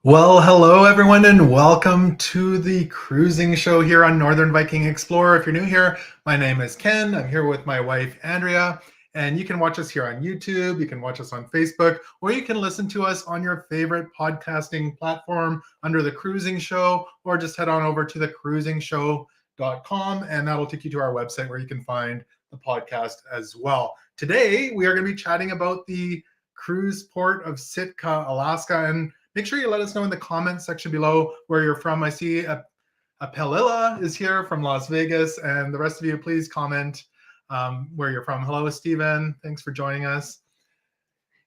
Well, hello everyone, and welcome to the cruising show here on Northern Viking Explorer. If you're new here, my name is Ken. I'm here with my wife, Andrea, and you can watch us here on YouTube, you can watch us on Facebook, or you can listen to us on your favorite podcasting platform under the cruising show, or just head on over to thecruisingshow.com, and that'll take you to our website where you can find the podcast as well. Today, we are going to be chatting about the cruise port of Sitka, Alaska, and make sure you let us know in the comments section below where you're from. I see a Pelilla is here from Las Vegas, and the rest of you, please comment where you're from. Hello, Stephen. Thanks for joining us.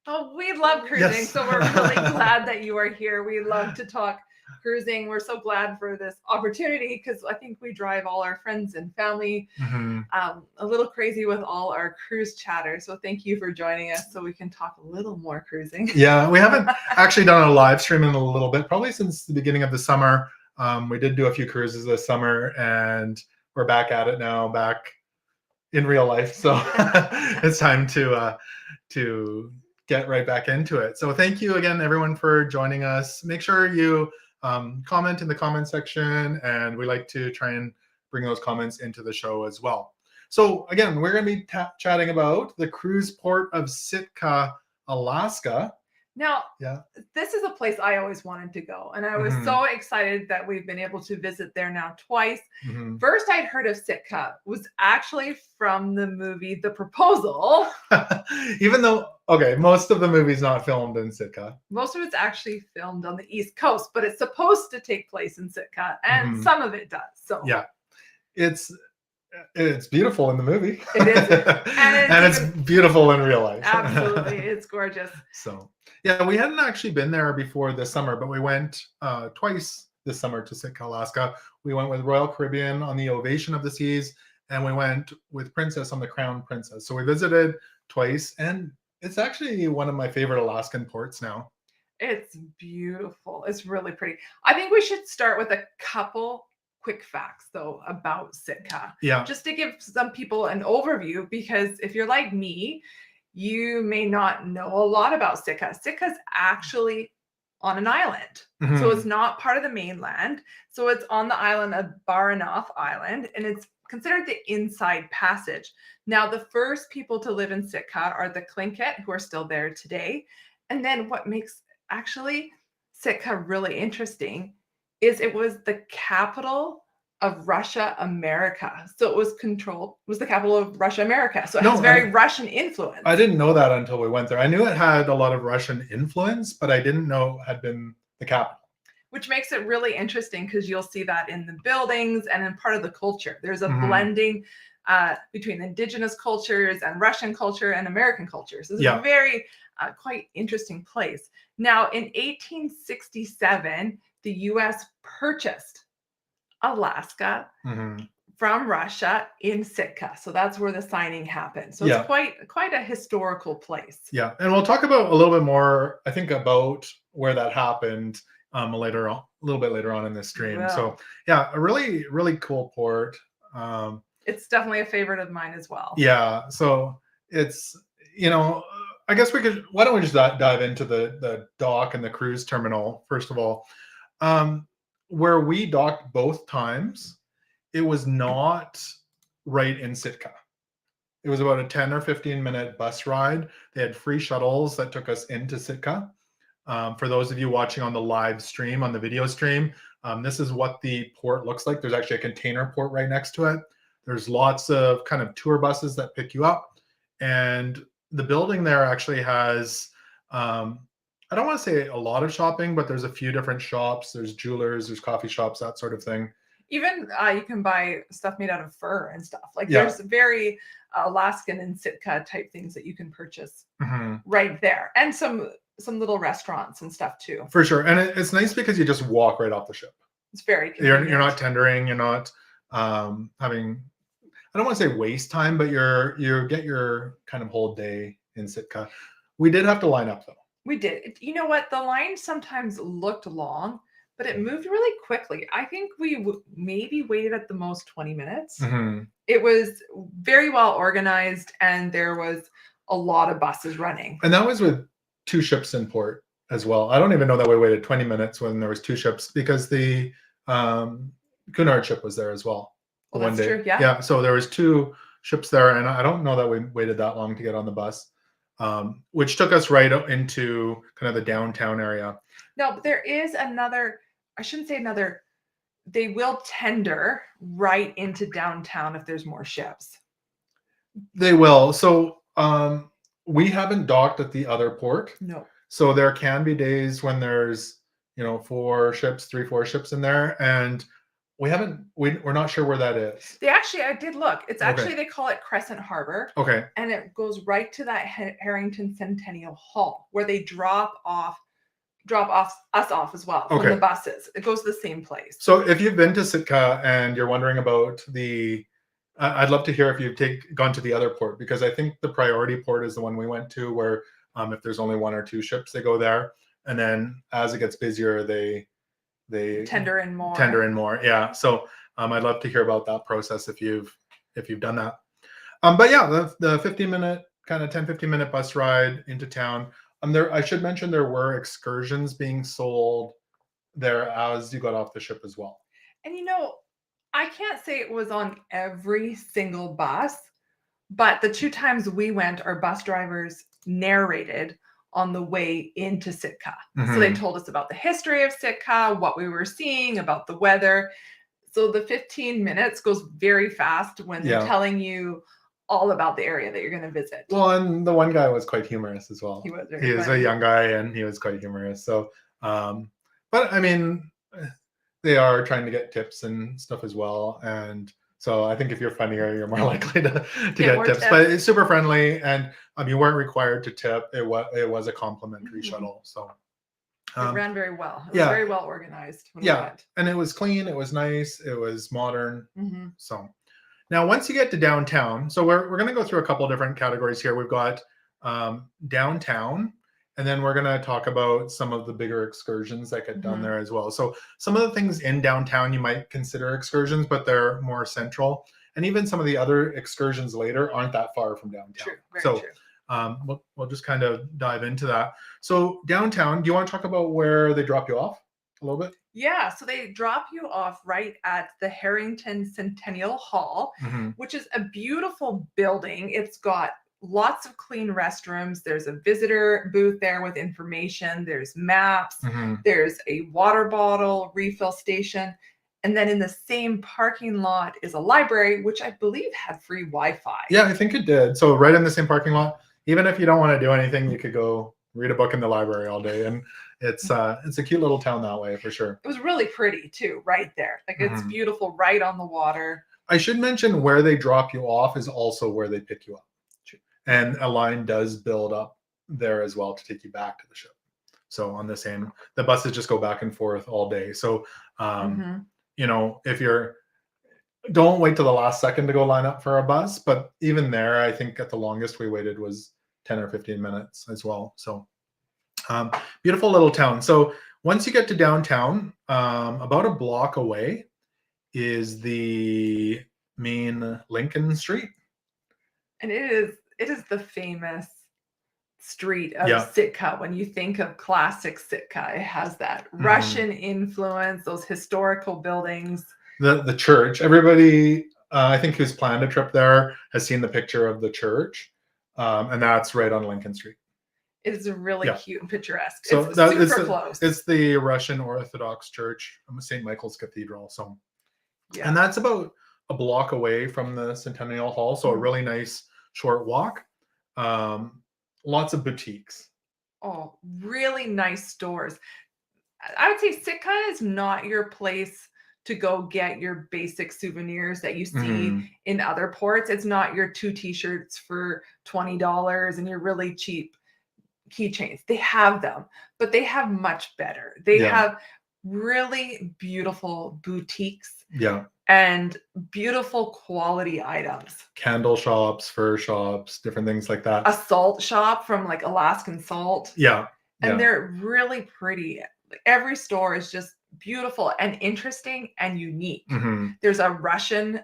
Oh, we love cruising, Yes. so we're really glad that you are here. We love to talk cruising. We're so glad for this opportunity because I think we drive all our friends and family a little crazy with all our cruise chatter. So thank you for joining us so we can talk a little more cruising. Yeah, we haven't actually done a live stream in a little bit, probably since the beginning of the summer. We did do a few cruises this summer, and we're back at it now, back in real life. So it's time to get right back into it. So thank you again, everyone, for joining us. Make sure you comment in the comment section, and we like to try and bring those comments into the show as well. So again, we're going to be chatting about the cruise port of Sitka, Alaska. Now, this is a place I always wanted to go, and I was so excited that we've been able to visit there now twice. First, I'd heard of Sitka was actually from the movie The Proposal. Even though, most of the movie's not filmed in Sitka. Most of it's actually filmed on the East Coast, but it's supposed to take place in Sitka, and some of it does. So yeah, it's beautiful in the movie. It is, and it's beautiful in real life. Absolutely, it's gorgeous. So yeah, we hadn't actually been there before this summer, but we went twice this summer to Sitka, Alaska. We went with Royal Caribbean on the Ovation of the Seas, and we went with Princess on the Crown Princess. So we visited twice, and it's actually one of my favorite Alaskan ports now. It's beautiful. It's really pretty. I think we should start with a couple quick facts though about Sitka. Yeah. Just to give some people an overview, because if you're like me, you may not know a lot about Sitka. Sitka's actually on an island. So it's not part of the mainland. So it's on the island of Baranof Island, and it's considered the inside passage. Now, the first people to live in Sitka are the Tlingit, who are still there today. And then what makes actually Sitka really interesting is it was the capital of Russia, America. So it was the capital of Russia, America. So it has very Russian influence. I didn't know that until we went there. I knew it had a lot of Russian influence, but I didn't know it had been the capital. Which makes it really interesting because you'll see that in the buildings and in part of the culture. There's a blending between indigenous cultures and Russian culture and American cultures. It's a very quite interesting place. Now, in 1867, the U.S. purchased Alaska from Russia in Sitka. So that's where the signing happened. So it's quite a historical place. Yeah. And we'll talk about a little bit more, I think, about where that happened a little bit later on in this stream. So yeah, a really, really cool port. It's definitely a favorite of mine as well. Yeah. So it's, I guess why don't we just dive into the dock and the cruise terminal, first of all. Where we docked both times, it was not right in Sitka. It was about a 10 or 15 minute bus ride. They had free shuttles that took us into Sitka. For those of you watching on the live stream, on the video stream, this is what the port looks like. There's actually a container port right next to it. There's lots of kind of tour buses that pick you up. And the building there actually has, I don't want to say a lot of shopping, but there's a few different shops. There's jewelers, there's coffee shops, that sort of thing. Even you can buy stuff made out of fur and stuff. Like there's very Alaskan and Sitka type things that you can purchase right there. And some little restaurants and stuff too. For sure. And it's nice because you just walk right off the ship. It's very convenient. You're not tendering, you're not having, I don't want to say waste time, but you get your kind of whole day in Sitka. We did have to line up though. We did. You know what? The line sometimes looked long, but it moved really quickly. I think we maybe waited at the most 20 minutes. It was very well organized, and there was a lot of buses running. And that was with 2 ships in port. as well. I don't even know that we waited 20 minutes when there was 2 ships because the Cunard ship was there as well. Well, One that's day. true. Yeah. Yeah. So there was 2 ships there, and I don't know that we waited that long to get on the bus, which took us right into kind of the downtown area. No, but there is another, I shouldn't say another, they will tender right into downtown if there's more ships. They will. So we haven't docked at the other port. No. So there can be days when there's, 4 ships, 3, 4 ships in there, and we're not sure where that is. I did look. It's actually, they call it Crescent Harbor. Okay. And it goes right to that Harrington Centennial Hall where they drop us off as well from the buses. It goes to the same place. So if you've been to Sitka and you're wondering about I'd love to hear if you've gone to the other port, because I think the priority port is the one we went to, where if there's only 1 or 2 ships, they go there, and then as it gets busier, they tender in more. Yeah. So I'd love to hear about that process if you've done that. But yeah, the 15-minute kind of 10-15-minute bus ride into town. I should mention there were excursions being sold there as you got off the ship as well. And I can't say it was on every single bus, but the 2 times we went, our bus drivers narrated on the way into Sitka. Mm-hmm. So they told us about the history of Sitka, what we were seeing, about the weather. So the 15 minutes goes very fast when they're telling you all about the area that you're going to visit. Well, and the one guy was quite humorous as well. He was a young guy, and he was quite humorous. So, but I mean, they are trying to get tips and stuff as well. And so I think if you're funnier, you're more likely to get tips. But it's super friendly, and you weren't required to tip. It was a complimentary shuttle. So it ran very well. It was very well organized. When we went. And it was clean. It was nice. It was modern. Mm-hmm. So now once you get to downtown, so we're going to go through a couple of different categories here. We've got downtown. And then we're going to talk about some of the bigger excursions that get done there as well. So some of the things in downtown you might consider excursions, but they're more central. And even some of the other excursions later aren't that far from downtown. Very true. We'll just kind of dive into that. So downtown, do you want to talk about where they drop you off a little bit? Yeah, so they drop you off right at the Harrington Centennial Hall, which is a beautiful building. It's got lots of clean restrooms. There's a visitor booth there with information. There's maps. There's a water bottle refill station. And then in the same parking lot is a library, which I believe had free Wi-Fi. Yeah, I think it did. So right in the same parking lot, even if you don't want to do anything, you could go read a book in the library all day. And it's a cute little town that way for sure. It was really pretty too, right there. Like it's beautiful, right on the water. I should mention where they drop you off is also where they pick you up. And a line does build up there as well to take you back to the ship. So the buses just go back and forth all day. So, if don't wait till the last second to go line up for a bus. But even there, I think at the longest we waited was 10 or 15 minutes as well. So beautiful little town. So once you get to downtown, about a block away is the main Lincoln Street. And it is the famous street of Sitka. When you think of classic Sitka, it has that Russian influence, those historical buildings. The church. Everybody, I think, who's planned a trip there has seen the picture of the church, and that's right on Lincoln Street. It is really cute and picturesque. So it's super close. It's the Russian Orthodox Church, St. Michael's Cathedral. So, and that's about a block away from the Centennial Hall. So a really nice short walk. Lots of boutiques. Oh, really nice stores. I would say Sitka is not your place to go get your basic souvenirs that you see in other ports. It's not your 2 t-shirts for $20 and your really cheap keychains. They have them, but they have much better. They have really beautiful boutiques. Yeah. And beautiful quality items. Candle shops, fur shops, different things like that. A salt shop from like Alaskan salt. Yeah. And they're really pretty. Every store is just beautiful and interesting and unique. There's a Russian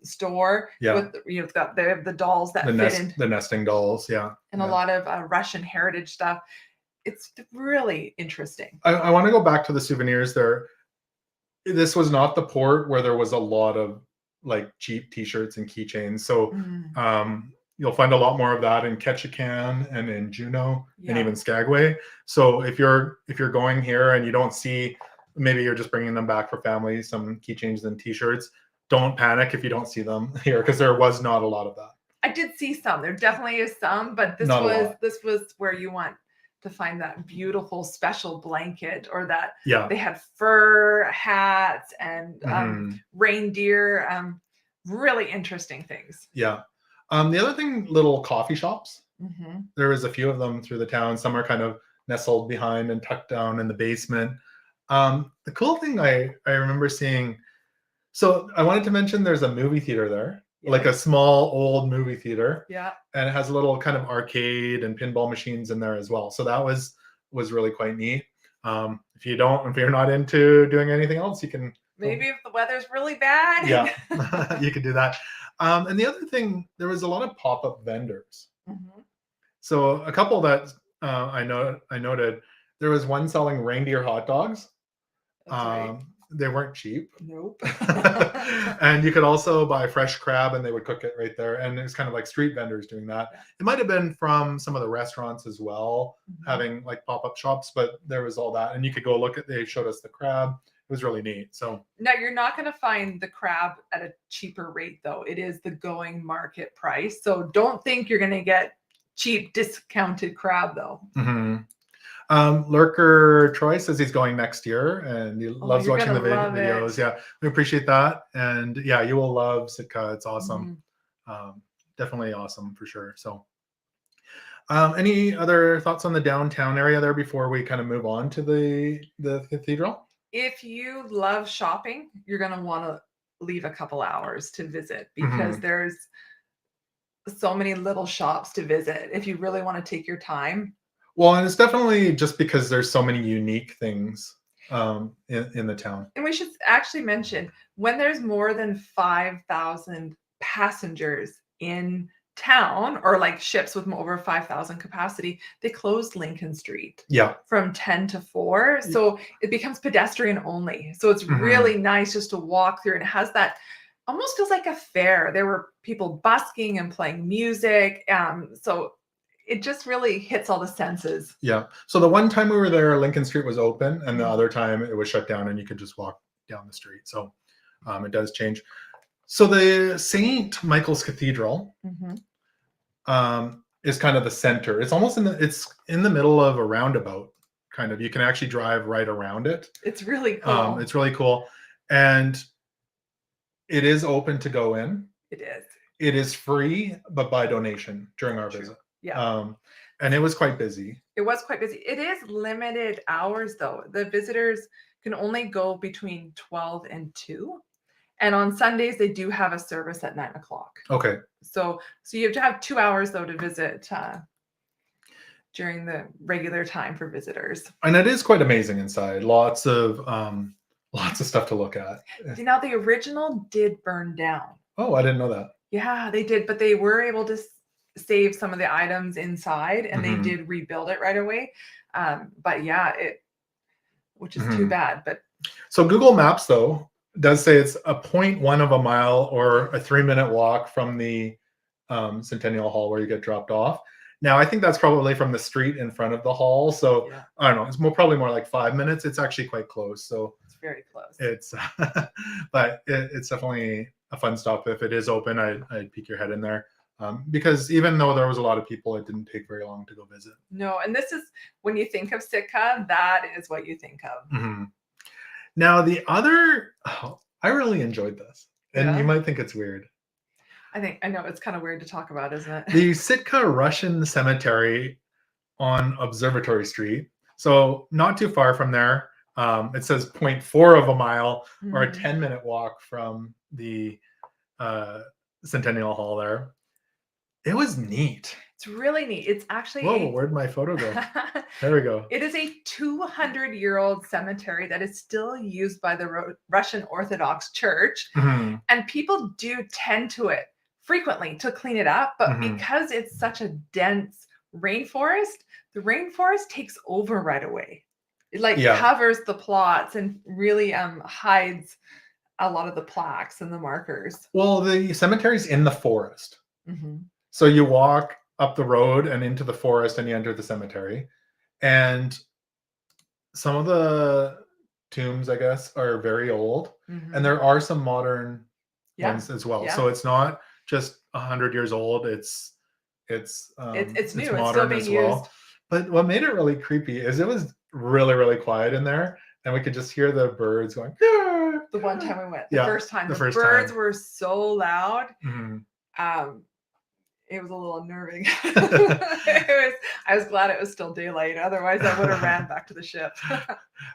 store with the dolls that fit in. The nesting dolls, and a lot of Russian heritage stuff. it's really interesting. I want to go back to the souvenirs there. This was not the port where there was a lot of like cheap t-shirts and keychains. So you'll find a lot more of that in Ketchikan and in Juneau and even Skagway. So if you're going here and you don't see, maybe you're just bringing them back for family, some keychains and t-shirts, don't panic if you don't see them here, because there was not a lot of that. I did see some. There definitely is some, but this was where you want to find that beautiful special blanket, or that they had fur hats and reindeer, really interesting things. Yeah. The other thing, little coffee shops. There was a few of them through the town. Some are kind of nestled behind and tucked down in the basement. The cool thing I remember seeing, so I wanted to mention there's a movie theater there. Like a small old movie theater. Yeah. And it has a little kind of arcade and pinball machines in there as well. So that was really quite neat. If you're not into doing anything else, you can maybe if the weather's really bad. Yeah, you could do that. And the other thing, there was a lot of pop-up vendors. So a couple that I noted, there was one selling reindeer hot dogs. Right. They weren't cheap. Nope. And you could also buy fresh crab and they would cook it right there. And it was kind of like street vendors doing that. It might have been from some of the restaurants as well, having like pop-up shops, but there was all that. And you could go look at, they showed us the crab. It was really neat. So now you're not going to find the crab at a cheaper rate, though. It is the going market price. So don't think you're going to get cheap discounted crab, though. Lurker Troy says he's going next year and he loves watching the videos. Yeah, we appreciate that. And yeah, you will love Sitka. It's awesome. Definitely awesome for sure. So any other thoughts on the downtown area there before we kind of move on to the cathedral? If you love shopping, you're going to want to leave a couple hours to visit, because there's so many little shops to visit if you really want to take your time. Well, and it's definitely just because there's so many unique things in the town. And we should actually mention, when there's more than 5,000 passengers in town, or like ships with over 5,000 capacity, they closed Lincoln Street from 10 to 4. So it becomes pedestrian only. So it's really nice just to walk through, and it has that, almost feels like a fair. There were people busking and playing music. So it just really hits all the senses. Yeah. So the one time we were there, Lincoln Street was open, and the other time it was shut down and you could just walk down the street. So it does change. So the St. Michael's Cathedral is kind of the center. It's almost it's in the middle of a roundabout, kind of. You can actually drive right around it. It's really cool. It's really cool. And it is open to go in. It is. It is free, but by donation during our visit. Yeah. And it was quite busy. It was quite busy. It is limited hours, though. The visitors can only go between 12 and 2. And on Sundays, they do have a service at 9 o'clock. Okay. So you have to have 2 hours, though, to visit during the regular time for visitors. And it is quite amazing inside. Lots of stuff to look at. Now, the original did burn down. Oh, I didn't know that. Yeah, they did. But they were able to save some of the items inside, and they did rebuild it right away. But yeah, which is too bad. But so Google Maps, though, does say it's a 0.1 of a mile or a 3-minute walk from the Centennial Hall where you get dropped off. Now, I think that's probably from the street in front of the hall. So I don't know. It's probably more like 5 minutes. It's actually quite close. So it's very close. It's, but it's definitely a fun stop. If it is open, I'd peek your head in there. Because even though there was a lot of people, it didn't take very long to go visit. No, and this is, when you think of Sitka, that is what you think of. Now, the other, I really enjoyed this, and you might think it's weird. I know it's kind of weird to talk about, isn't it? The Sitka Russian Cemetery on Observatory Street. So not too far from there. It says 0.4 of a mile or a 10-minute walk from the Centennial Hall there. It was neat. It's really neat. It's actually... Whoa, where'd my photo go? There we go. It is a 200-year-old cemetery that is still used by the Russian Orthodox Church. And people do tend to it frequently to clean it up. But because it's such a dense rainforest, The rainforest takes over right away. It like Yeah. covers the plots and really hides a lot of the plaques and the markers. Well, the cemetery's in the forest. Mm-hmm. So you walk up the road and into the forest and you enter the cemetery. And some of the tombs, I guess, are very old. Mm-hmm. And there are some modern Yeah. ones as well. Yeah. So it's not just 100 years old. It's new. It's modern still being as well. used. But what made it really creepy is it was really, really quiet in there. And we could just hear the birds going. "Ah." The one time we went, Yeah, first time, the the first birds time. were so loud. Mhm. It was a little unnerving. I was glad it was still daylight. Otherwise, I would have ran back to the ship.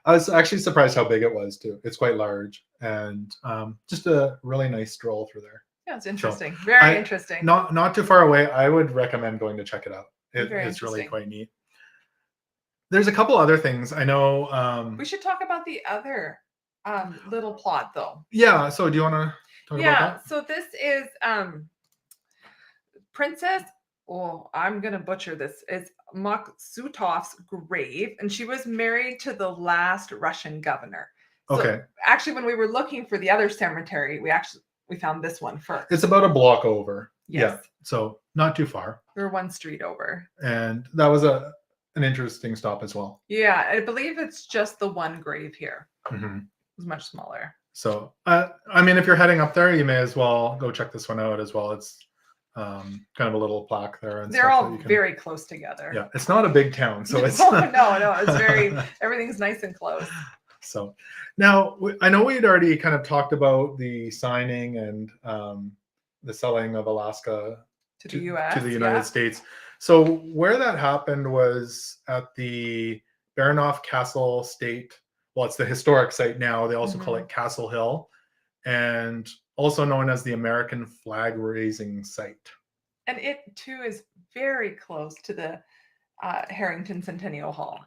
I was actually surprised how big it was too. It's quite large, and just a really nice stroll through there. Yeah, it's interesting. Very interesting. Not too far away. I would recommend going to check it out. Very It's really interesting. quite neat. There's a couple other things I know. We should talk about the other little plot, though. Yeah. So do you want to talk about that? So this is Princess. Oh, I'm gonna butcher this. It's Maksutov's grave, and she was married to the last Russian governor. So Okay. actually, when we were looking for the other cemetery, we found this one first. It's about a block over. Yes. Yeah. So not too far. We're one street over. And that was an interesting stop as well. Yeah, I believe it's just the one grave here. Mm-hmm. It's much smaller. So, I mean, if you're heading up there, you may as well go check this one out as well. It's kind of a little plaque there. And they're all very close together. Yeah, it's not a big town, so it's no, it's very everything's nice and close. So now I know we'd already kind of talked about the signing and the selling of Alaska to the U.S. to the United States. So where that happened was at the Baranof Castle State. Well, it's the historic site now. They also call it Castle Hill, and also known as the American Flag Raising Site. And it too is very close to the Harrington Centennial Hall.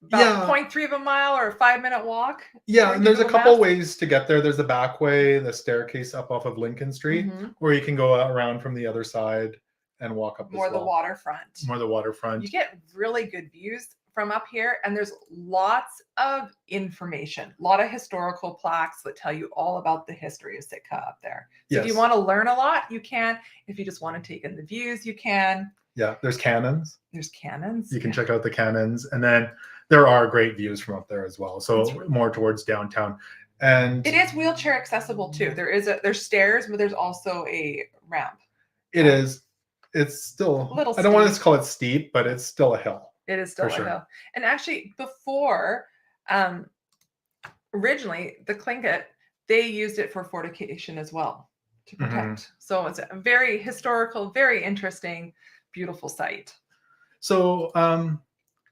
About 0.3 of a mile or a 5-minute walk. Yeah, and there's a couple ways to get there. There's the back way, the staircase up off of Lincoln Street, or you can go around from the other side and walk up more the waterfront. More the waterfront. You get really good views from up here, and there's lots of information, a lot of historical plaques that tell you all about the history of Sitka up there. So if you want to learn a lot, you can. If you just want to take in the views, you can. Yeah, there's cannons. There's cannons. You can check out the cannons, and then there are great views from up there as well. So more towards downtown, and it is wheelchair accessible too. There's stairs, but there's also a ramp. It is. It's still. I don't want to call it steep, but it's still a hill. It is still a hill. And actually, before, originally the Tlingit, they used it for fortification as well to protect. So it's a very historical, very interesting, beautiful site. So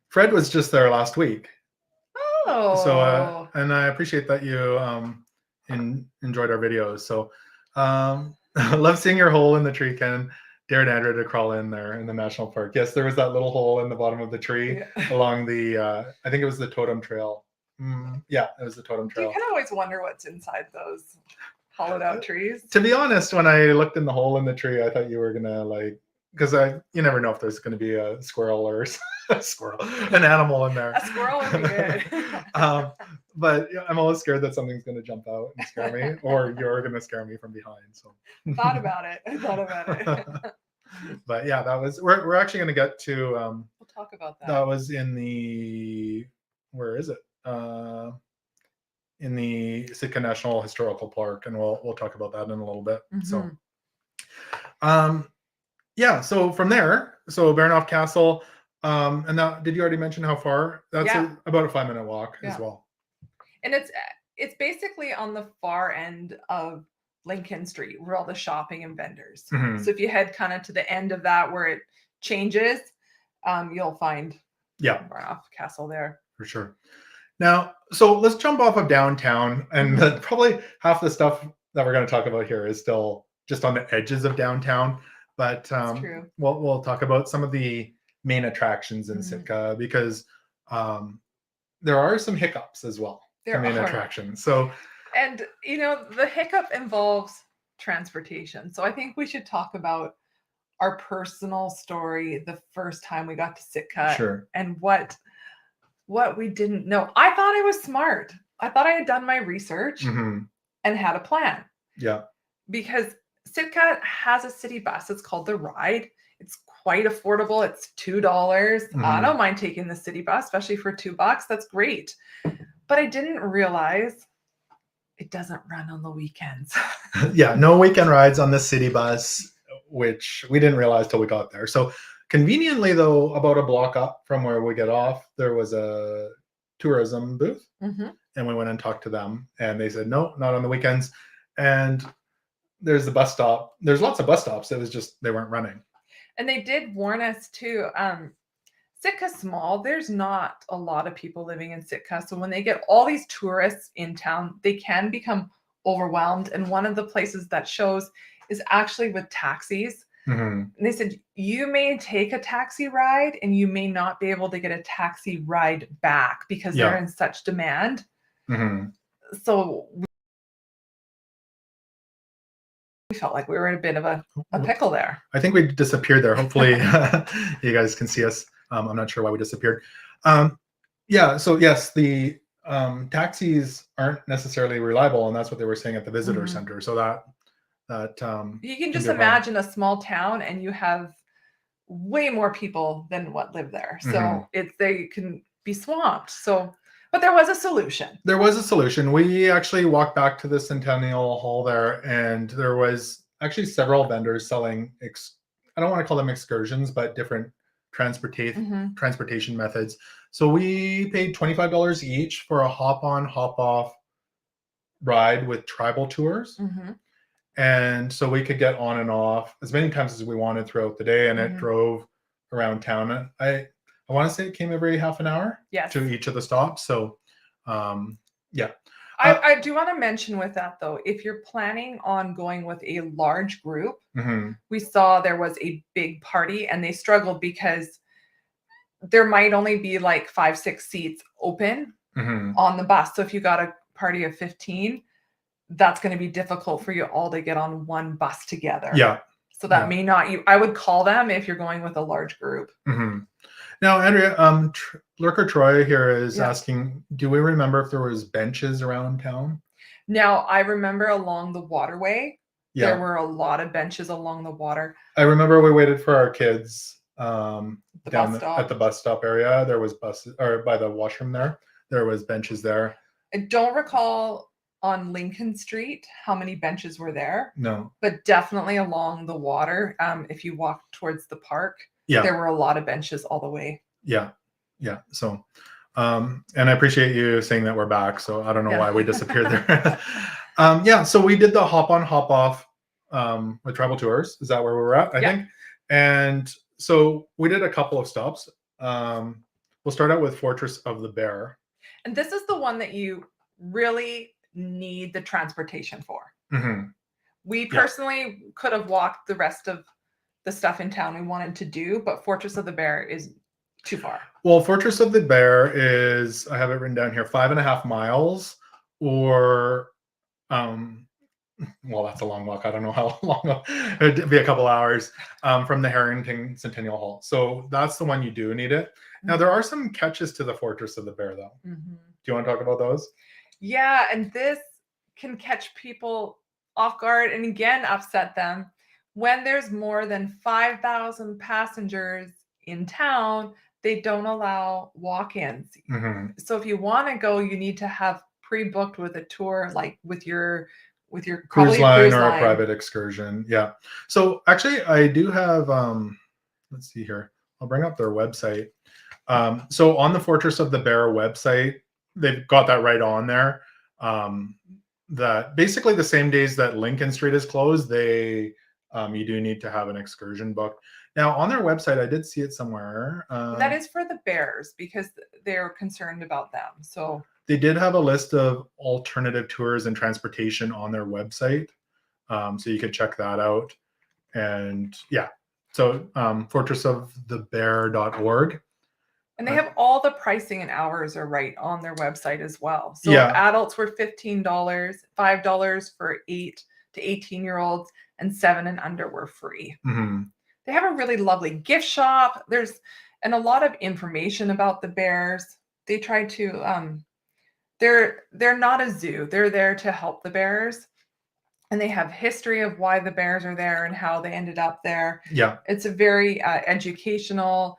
Fred was just there last week. Oh. So and I appreciate that you enjoyed our videos. So I love seeing your hole in the tree, Ken. Dared Andrea to crawl in there in the national park. Yes, there was that little hole in the bottom of the tree along the, I think it was the totem trail. Yeah, it was the totem trail. You can always wonder what's inside those hollowed out trees. To be honest, when I looked in the hole in the tree, I thought you were gonna because you never know if there's gonna be a squirrel or an animal in there. A squirrel would be good. But I'm always scared that something's gonna jump out and scare me, or you're gonna scare me from behind. So I thought about it. But yeah, we're actually gonna get to we'll talk about that. That was in where is it? In the Sitka National Historical Park, and we'll talk about that in a little bit. So yeah, so from there, Baranof Castle, and now did you already mention how far? That's about a 5-minute walk as well. And it's basically on the far end of Lincoln Street where all the shopping and vendors. So if you head kind of to the end of that where it changes, you'll find Baranof Castle there. For sure. Now, so let's jump off of downtown, and probably half the stuff that we're going to talk about here is still just on the edges of downtown. But we'll talk about some of the main attractions in Sitka, because there are some hiccups as well. The main attractions. So, and the hiccup involves transportation. So I think we should talk about our personal story the first time we got to Sitka Sure. and what we didn't know. I thought I was smart. I thought I had done my research and had a plan. Yeah. Because Sitka has a city bus. It's called the Ride. It's quite affordable. It's $2. I don't mind taking the city bus, especially for $2. That's great. But I didn't realize it doesn't run on the weekends. Yeah, no weekend rides on the city bus, which we didn't realize till we got there. So conveniently, though, about a block up from where we get off, there was a tourism booth, and we went and talked to them, and they said no, not on the weekends. And there's the bus stop. There's lots of bus stops. It was just they weren't running. And they did warn us too. Sitka's small. There's not a lot of people living in Sitka. So when they get all these tourists in town, they can become overwhelmed. And one of the places that shows is actually with taxis. And they said, you may take a taxi ride and you may not be able to get a taxi ride back because they're in such demand. So we felt like we were in a bit of a pickle there. I think we disappeared there. Hopefully you guys can see us. I'm not sure why we disappeared. Yeah, so yes, the taxis aren't necessarily reliable, and that's what they were saying at the visitor center. So that you can just imagine a small town and you have way more people than what live there. So they can be swamped. So, but there was a solution. There was a solution. We actually walked back to the Centennial Hall there, and there was actually several vendors selling, I don't want to call them excursions, but different transportation methods. So we paid $25 each for a hop-on, hop-off ride with tribal tours. And so we could get on and off as many times as we wanted throughout the day, and it drove around town. I want to say it came every half an hour to each of the stops. So, yeah. I do want to mention with that, though, if you're planning on going with a large group, we saw there was a big party and they struggled because there might only be like 5-6 seats open on the bus. So if you got a party of 15, that's going to be difficult for you all to get on one bus together. Yeah. So that may not, I would call them if you're going with a large group. Now, Andrea, Lurker Troy here is asking, do we remember if there was benches around town? Now, I remember along the waterway, there were a lot of benches along the water. I remember we waited for our kids down at the bus stop area. There was buses, or by the washroom there was benches there. I don't recall on Lincoln Street how many benches were there. No. But definitely along the water, if you walk towards the park, there were a lot of benches all the way. Yeah. So, and I appreciate you saying that we're back. So I don't know why we disappeared there. So we did the hop on, hop off with tribal tours. Is that where we were at? I think. And so we did a couple of stops. We'll start out with Fortress of the Bear. And this is the one that you really need the transportation for. We personally could have walked the rest of the stuff in town we wanted to do, but Fortress of the Bear is too far. Well, Fortress of the Bear is, I have it written down here, 5.5 miles, or well, that's a long walk. I don't know how long. It'd be a couple hours from the Harrington Centennial Hall. So that's the one you do need it. Now, there are some catches to the Fortress of the Bear, though. Do you want to talk about those? Yeah, and this can catch people off guard and again upset them. When there's more than 5,000 passengers in town, they don't allow walk-ins. So if you want to go, you need to have pre-booked with a tour, like with your cruise line or a private excursion. Yeah. So actually, I do have. Let's see here. I'll bring up their website. So on the Fortress of the Bear website, they've got that right on there. That basically the same days that Lincoln Street is closed, you do need to have an excursion booked. Now on their website, I did see it somewhere. That is for the bears because they're concerned about them. So they did have a list of alternative tours and transportation on their website, so you could check that out. And so fortressofthebear.org. And they have all the pricing and hours are right on their website as well. So adults were $15, $5 for 8 to 18-year-olds, and 7 and under were free. They have a really lovely gift shop. And a lot of information about the bears. They try to they're not a zoo. They're there to help the bears. And they have history of why the bears are there and how they ended up there. Yeah. It's a very educational,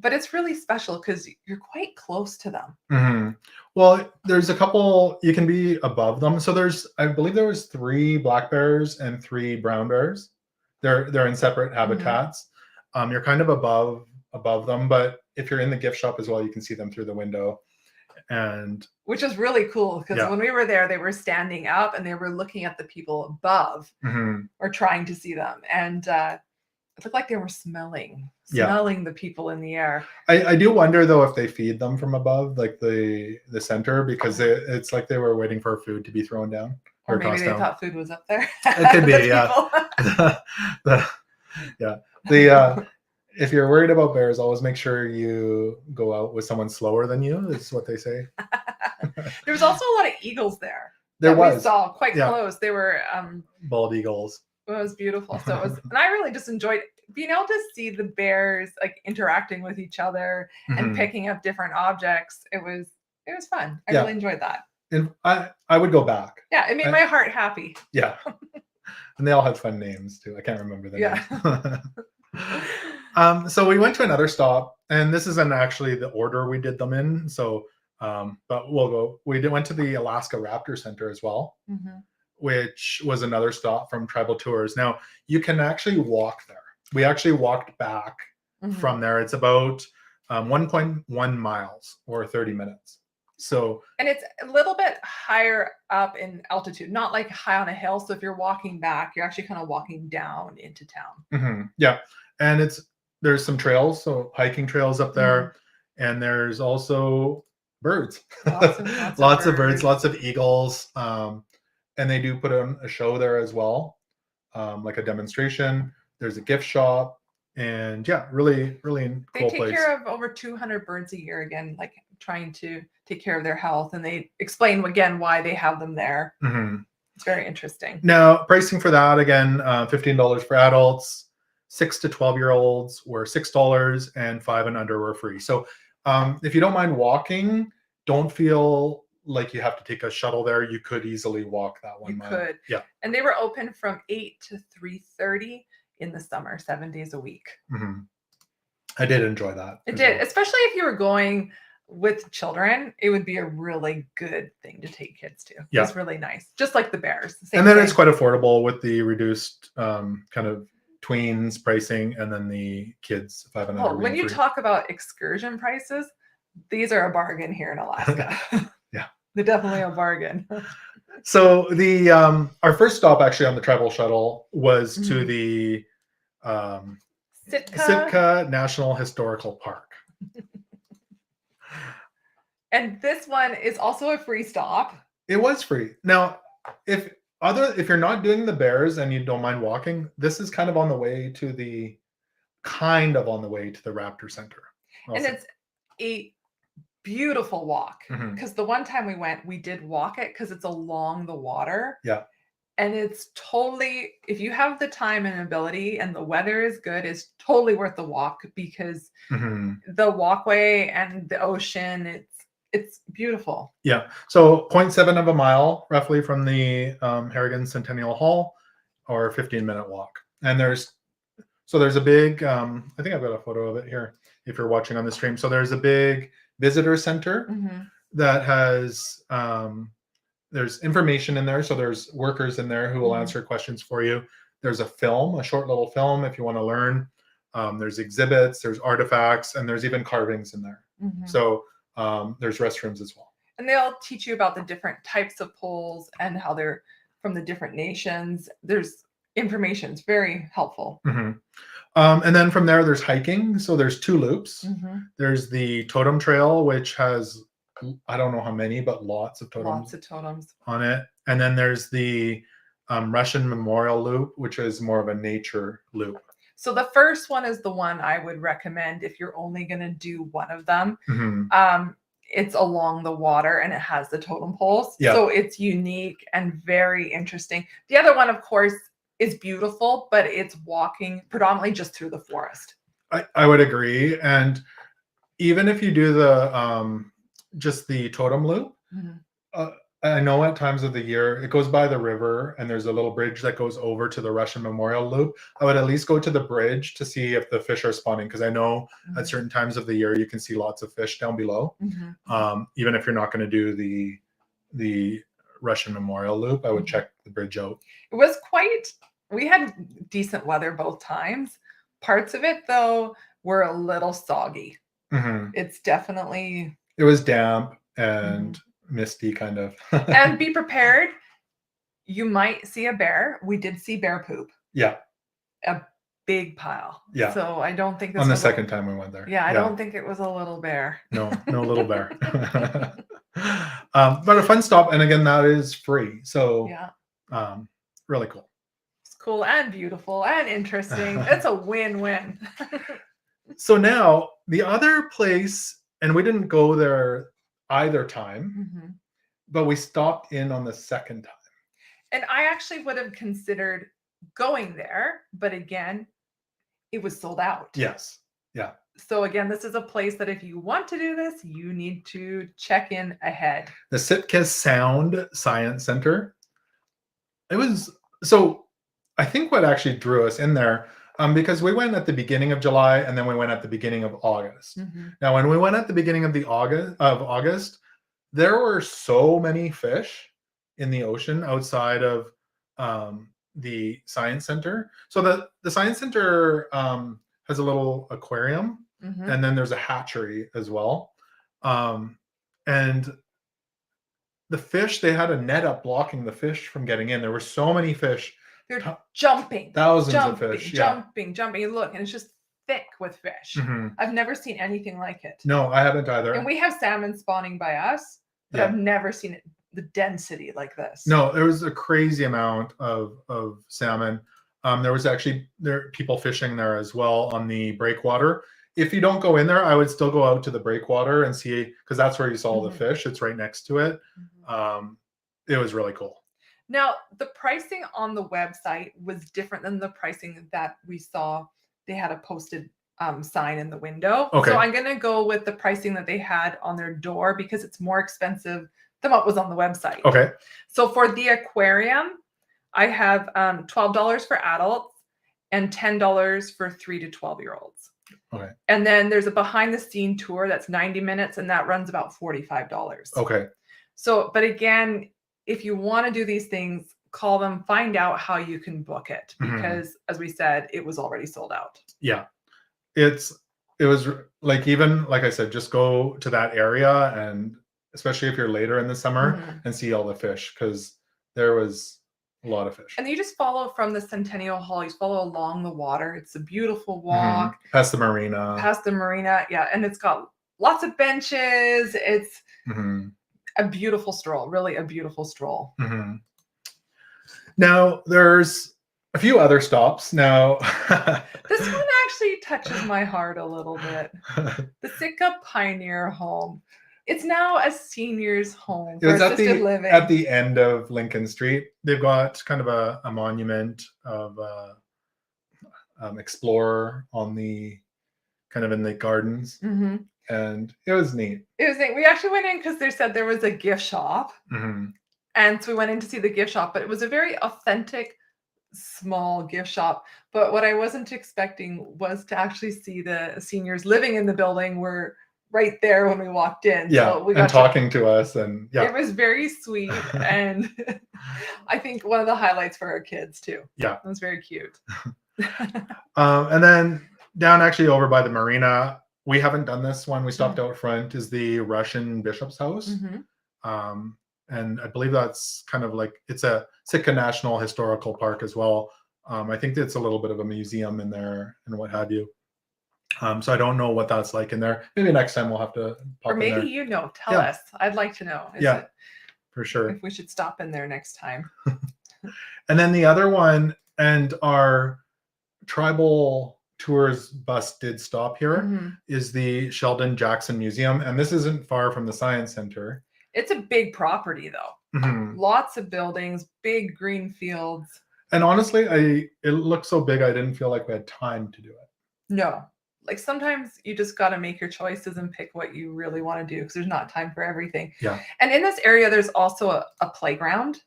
but it's really special because you're quite close to them. Mm-hmm. Well, there's a couple, you can be above them. So I believe there was 3 black bears and 3 brown bears. They're in separate habitats. You're kind of above them, but if you're in the gift shop as well, you can see them through the window. And which is really cool because Yeah. when we were there, they were standing up and they were looking at the people above or trying to see them. And it looked like they were smelling the people in the air. I do wonder though if they feed them from above, like the center, because it's like they were waiting for food to be thrown down. Or maybe they thought food was up there. It could be, yeah. If you're worried about bears, always make sure you go out with someone slower than you, is what they say. There was also a lot of eagles there. We saw quite close. They were bald eagles. It was beautiful. So it was, and I really just enjoyed being able to see the bears like interacting with each other and picking up different objects. It was fun. I really enjoyed that. And I would go back. Yeah, it made my heart happy. Yeah. And they all had fun names too. I can't remember the names. So we went to another stop, and this isn't actually the order we did them in. So, but we'll go. We went to the Alaska Raptor Center as well, which was another stop from Tribal Tours. Now you can actually walk there. We actually walked back from there. It's about 1.1 miles or 30 minutes. So, and it's a little bit higher up in altitude, not like high on a hill. So if you're walking back, you're actually kind of walking down into town. Yeah. And there's some trails, so hiking trails up there. And there's also birds. Lots of birds, lots of eagles. And they do put on a show there as well, like a demonstration. There's a gift shop. And yeah, really, really cool place. They take care of over 200 birds a year, again, like trying to take care of their health. And they explain again why they have them there. It's very interesting. Now, pricing for that, again, $15 for adults, 6 to 12-year-olds were $6, and 5 and under were free. So if you don't mind walking, don't feel like you have to take a shuttle there. You could easily walk that 1 mile. You could. Yeah. And they were open from 8 to 3:30 in the summer, 7 days a week. I did enjoy that. It did, especially if you were going with children. It would be a really good thing to take kids to. Yeah. It's really nice, just like the bears. And then it's quite affordable with the reduced kind of tweens pricing, and then the kids 5 and under. When you talk about excursion prices, these are a bargain here in Alaska. Yeah, they're definitely a bargain. So the our first stop actually on the tribal shuttle was to the Sitka National Historical Park. And this one is also a free stop. It was free. Now, if you're not doing the bears and you don't mind walking, this is kind of on the way to the Raptor Center. Also. And it's a beautiful walk, because the one time we went, we did walk it because it's along the water. Yeah. And it's totally, if you have the time and ability and the weather is good, it's totally worth the walk, because the walkway and the ocean, it's beautiful. Yeah. So 0.7 of a mile roughly from the Harrigan Centennial Hall, or 15-minute walk. And there's a big, I think I've got a photo of it here if you're watching on the stream. So there's a big visitor center that has, there's information in there. So there's workers in there who will answer questions for you. There's a short little film if you want to learn. There's exhibits, there's artifacts, and there's even carvings in there. So there's restrooms as well. And they'll teach you about the different types of poles and how they're from the different nations. There's information. It's very helpful. And then from there, there's hiking. So there's 2 loops. There's the totem trail, which has, I don't know how many, but lots of totems on it. And then there's the Russian Memorial Loop, which is more of a nature loop. So the first one is the one I would recommend if you're only going to do one of them. It's along the water and it has the totem poles. So it's unique and very interesting. The other one, of course, is beautiful, but it's walking predominantly just through the forest. I would agree. And even if you do the just the totem loop, uh, I know at times of the year it goes by the river and there's a little bridge that goes over to the Russian Memorial Loop. I would at least go to the bridge to see if the fish are spawning, because I know at certain times of the year you can see lots of fish down below. Even if you're not going to do the Russian Memorial Loop, I would check the bridge out. It was we had decent weather both times. Parts of it, though, were a little soggy. It's definitely... It was damp and misty, kind of. And be prepared. You might see a bear. We did see bear poop. Yeah. A big pile. Yeah. So I don't think this on the second time we went there. Yeah, I don't think it was a little bear. No little bear. But a fun stop, and again, that is free. So yeah, really cool. It's cool and beautiful and interesting. It's a win-win. So now the other place, and we didn't go there either time, but we stopped in on the second time. And I actually would have considered going there, but again, it was sold out. Yes. Yeah. So again, this is a place that if you want to do this, you need to check in ahead. The Sitka Sound Science Center. It was, so I think what actually drew us in there, because we went at the beginning of July and then we went at the beginning of August. Now, when we went at the beginning of August, there were so many fish in the ocean outside of the science center. So the science center has a little aquarium, and then there's a hatchery as well. And the fish, they had a net up blocking the fish from getting in. There were so many fish. They're jumping. Thousands of fish. Jumping. Look, and it's just thick with fish. I've never seen anything like it. No, I haven't either. And we have salmon spawning by us, but I've never seen it, the density like this. No, there was a crazy amount of salmon. There was actually people fishing there as well on the breakwater. If you don't go in there, I would still go out to the breakwater and see, because that's where you saw the fish. It's right next to it. It was really cool. Now, the pricing on the website was different than the pricing that we saw. They had a posted sign in the window. Okay. So I'm going to go with the pricing that they had on their door because it's more expensive than what was on the website. Okay. So for the aquarium, I have $12 for adults and $10 for 3 to 12-year-olds. Okay. And then there's a behind the scene tour that's 90 minutes and that runs about $45. Okay. So, but again, if you want to do these things, call them, find out how you can book it because as we said, it was already sold out. Yeah. It was like, even like I said, just go to that area, and especially if you're later in the summer, and see all the fish, because there was a lot of fish. And you just follow from the Centennial Hall. You follow along the water. It's a beautiful walk. Past the marina. Yeah. And it's got lots of benches. It's a beautiful stroll, really a beautiful stroll. Now, there's a few other stops. Now, this one actually touches my heart a little bit. The Sitka Pioneer Home. It's now a senior's home for assisted living. At the end of Lincoln Street. They've got kind of a monument of explorer on the kind of in the gardens. And it was neat. It was neat. We actually went in because they said there was a gift shop. And so we went in to see the gift shop, but it was a very authentic, small gift shop. But what I wasn't expecting was to actually see the seniors living in the building were right there when we walked in. Yeah, so we got talking to us, and it was very sweet. And I think one of the highlights for our kids too. Yeah. It was very cute. And then down actually over by the marina, we haven't done this one. We stopped out front, is the Russian Bishop's house. And I believe that's kind of like, it's a Sitka National Historical Park as well. I think it's a little bit of a museum in there and what have you. So I don't know what that's like in there. Maybe next time we'll have to pop or maybe in there. Tell us. I'd like to know. For sure. If we should stop in there next time. And then the other one, and our tribal tours bus did stop here, is the Sheldon Jackson Museum. And this isn't far from the Science Center. It's a big property though. Lots of buildings, big green fields. And honestly, it looked so big, I didn't feel like we had time to do it. No. Like sometimes you just got to make your choices and pick what you really want to do because there's not time for everything. Yeah. And in this area, there's also a playground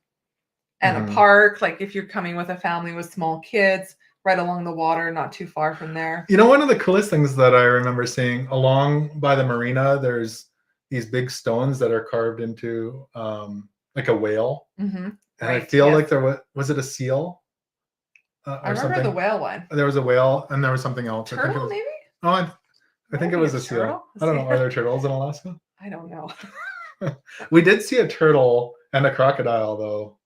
and a Mhm. park. Like if you're coming with a family with small kids, right along the water, not too far from there. You know, one of the coolest things that I remember seeing along by the marina, there's these big stones that are carved into like a whale. Mm-hmm. And I Right. feel Yes. like there was it a seal I or remember something? the whale one. There was a whale and there was something else. I think it Turtle, was. maybe? Oh, I think it was a seal. turtle? I don't know. Are there turtles in Alaska? I don't know. We did see a turtle and a crocodile though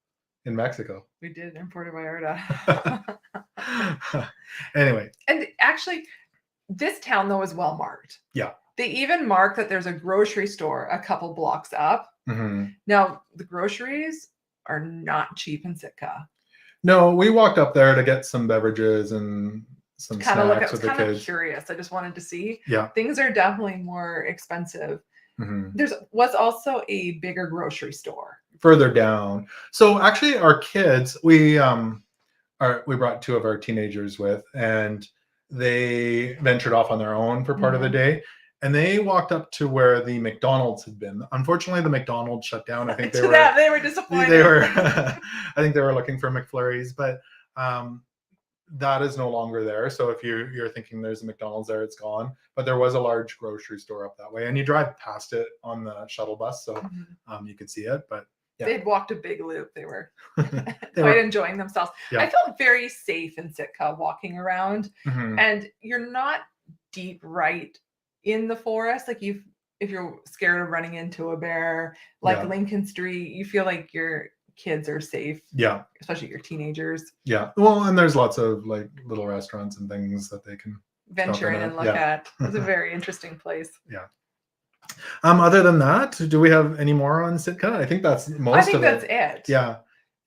in Mexico. We did in Puerto Vallarta. Anyway. And actually, this town though is well marked. Yeah. They even mark that there's a grocery store a couple blocks up. Mm-hmm. Now, the groceries are not cheap in Sitka. No, we walked up there to get some beverages and some Kind of look. I snacks was with the kind of kids. curious. I just wanted to see. Yeah. Things are definitely more expensive. Mm-hmm. There was also a bigger grocery store Further down. So actually, our kids, we brought two of our teenagers with, and they ventured off on their own for part of the day. And they walked up to where the McDonald's had been. Unfortunately, the McDonald's shut down. I think they were disappointed. They were. I think they were looking for McFlurries, but that is no longer there. So if you're thinking there's a McDonald's there, it's gone. But there was a large grocery store up that way, and you drive past it on the shuttle bus, so you could see it. But yeah. They'd walked a big loop. They were quite enjoying themselves. Yeah. I felt very safe in Sitka walking around, and you're not deep right in the forest. Like if you're scared of running into a bear, like Lincoln Street, you feel like your kids are safe. Yeah. Especially your teenagers. Yeah. Well, and there's lots of like little restaurants and things that they can venture in and look at. It's a very interesting place. Yeah. Other than that, do we have any more on Sitka? I think that's most. I think that's it. Yeah.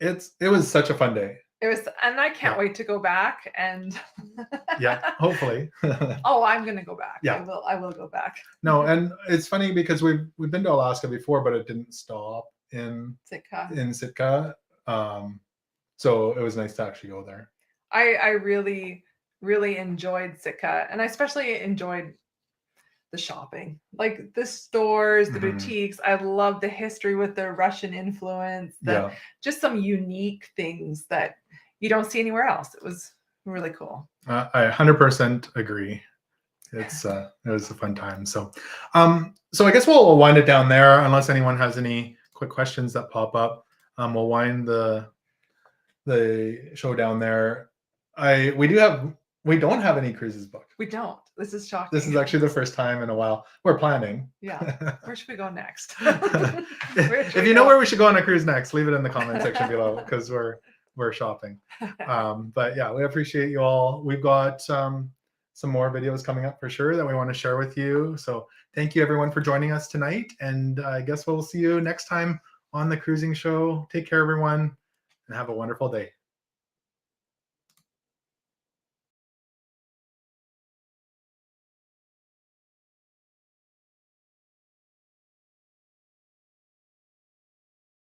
It was such a fun day. It was, and I can't wait to go back and yeah, hopefully. Oh, I'm gonna go back. Yeah. I will go back. No, and it's funny because we've been to Alaska before, but it didn't stop in Sitka. So it was nice to actually go there. I really, really enjoyed Sitka, and I especially enjoyed the shopping, like the stores, the boutiques. I love the history with the Russian influence, just some unique things that you don't see anywhere else. It was really cool. I 100% agree. It was a fun time. So I guess we'll wind it down there unless anyone has any quick questions that pop up. We'll wind the show down there. We don't have any cruises booked. We don't. This is shocking. This is actually the first time in a while. We're planning. Yeah. Where should we go next? If you know where we should go on a cruise next, leave it in the comment section below because we're shopping. But yeah, we appreciate you all. We've got some more videos coming up for sure that we want to share with you. So thank you everyone for joining us tonight. And I guess we'll see you next time on the cruising show. Take care, everyone, and have a wonderful day.